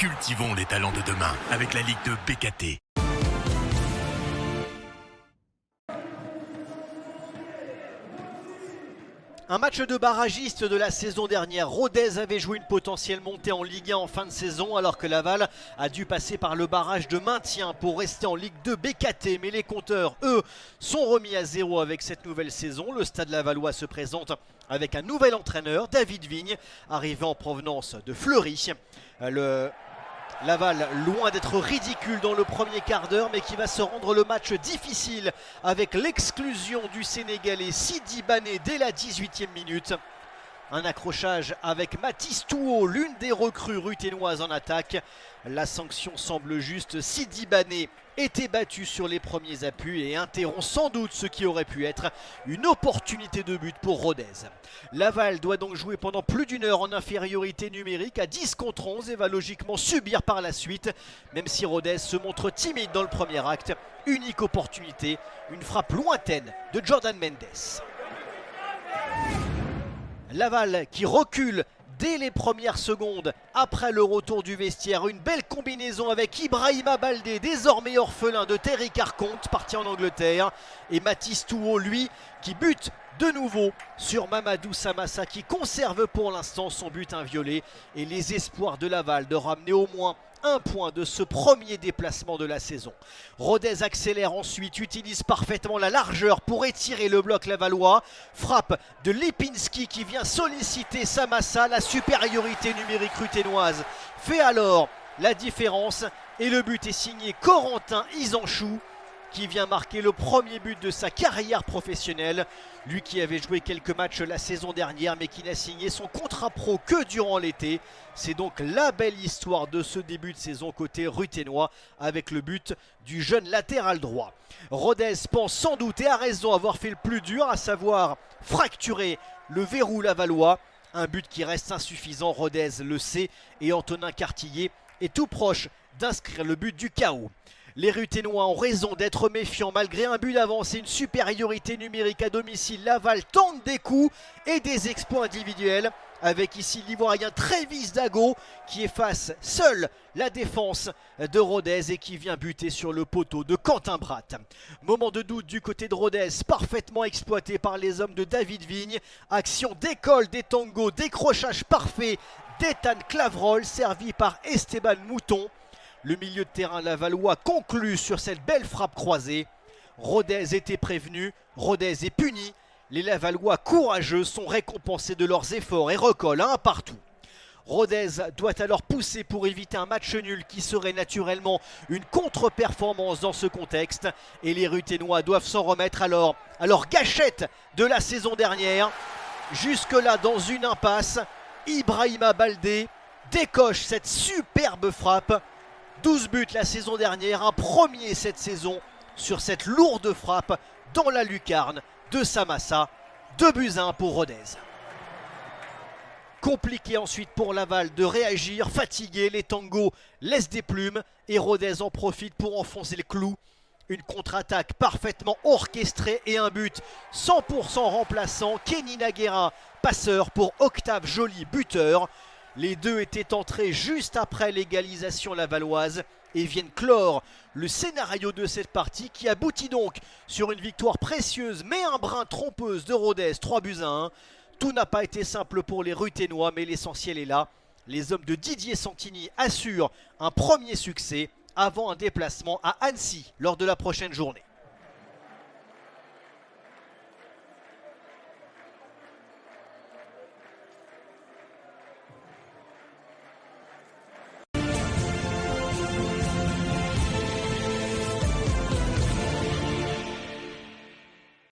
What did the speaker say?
Cultivons les talents de demain avec la Ligue de BKT. Un match de barragiste de la saison dernière. Rodez avait joué une potentielle montée en Ligue 1 en fin de saison alors que Laval a dû passer par le barrage de maintien pour rester en Ligue 2 BKT. Mais les compteurs, eux, sont remis à zéro avec cette nouvelle saison. Le Stade Lavallois se présente avec un nouvel entraîneur, David Vigne, arrivé en provenance de Fleury. Laval, loin d'être ridicule dans le premier quart d'heure, mais qui va se rendre le match difficile avec l'exclusion du Sénégalais Sidi Bané dès la 18e minute. Un accrochage avec Mathis Touot, l'une des recrues ruténoises en attaque. La sanction semble juste. Sidi Bané était battu sur les premiers appuis et interrompt sans doute ce qui aurait pu être une opportunité de but pour Rodez. Laval doit donc jouer pendant plus d'une heure en infériorité numérique à 10 contre 11 et va logiquement subir par la suite, même si Rodez se montre timide dans le premier acte. Unique opportunité, une frappe lointaine de Jordan Mendes. Laval qui recule dès les premières secondes après le retour du vestiaire. Une belle combinaison avec Ibrahima Baldé, désormais orphelin de Terry Carconte, parti en Angleterre. Et Mathis Touot, lui, qui bute de nouveau sur Mamadou Samassa, qui conserve pour l'instant son but inviolé. Et les espoirs de Laval de ramener au moins un point de ce premier déplacement de la saison. Rodez accélère ensuite, utilise parfaitement la largeur pour étirer le bloc lavallois. Frappe de Lipinski qui vient solliciter Samassa. La supériorité numérique ruténoise fait alors la différence. Et le but est signé Corentin Isanchou, qui vient marquer le premier but de sa carrière professionnelle. Lui qui avait joué quelques matchs la saison dernière mais qui n'a signé son contrat pro que durant l'été. C'est donc la belle histoire de ce début de saison côté ruténois avec le but du jeune latéral droit. Rodez pense sans doute et a raison avoir fait le plus dur, à savoir fracturer le verrou lavallois. Un but qui reste insuffisant, Rodez le sait, et Antonin Cartillier est tout proche d'inscrire le but du chaos. Les Ruténois ont raison d'être méfiants malgré un but d'avance et une supériorité numérique à domicile. Laval tente des coups et des exploits individuels avec ici l'Ivoirien Trévis Dago qui efface seul la défense de Rodez et qui vient buter sur le poteau de Quentin Bratt. Moment de doute du côté de Rodez, parfaitement exploité par les hommes de David Vigne. Action d'école des tangos, décrochage parfait d'Ethan Clavroll servi par Esteban Mouton. Le milieu de terrain lavallois conclut sur cette belle frappe croisée. Rodez était prévenu, Rodez est puni. Les Lavallois courageux sont récompensés de leurs efforts et recollent un partout. Rodez doit alors pousser pour éviter un match nul qui serait naturellement une contre-performance dans ce contexte. Et les Ruténois doivent s'en remettre alors à leur gâchette de la saison dernière. Jusque-là dans une impasse, Ibrahima Baldé décoche cette superbe frappe. 12 buts la saison dernière, un premier cette saison sur cette lourde frappe dans la lucarne de Samassa. 2-1 pour Rodez. Compliqué ensuite pour Laval de réagir, fatigué, les tangos laissent des plumes et Rodez en profite pour enfoncer le clou. Une contre-attaque parfaitement orchestrée et un but 100% remplaçant. Kenny Naguera, passeur pour Octave Joly, buteur. Les deux étaient entrés juste après l'égalisation lavalloise et viennent clore le scénario de cette partie qui aboutit donc sur une victoire précieuse mais un brin trompeuse de Rodez, 3-1. Tout n'a pas été simple pour les Ruténois mais l'essentiel est là. Les hommes de Didier Santini assurent un premier succès avant un déplacement à Annecy lors de la prochaine journée.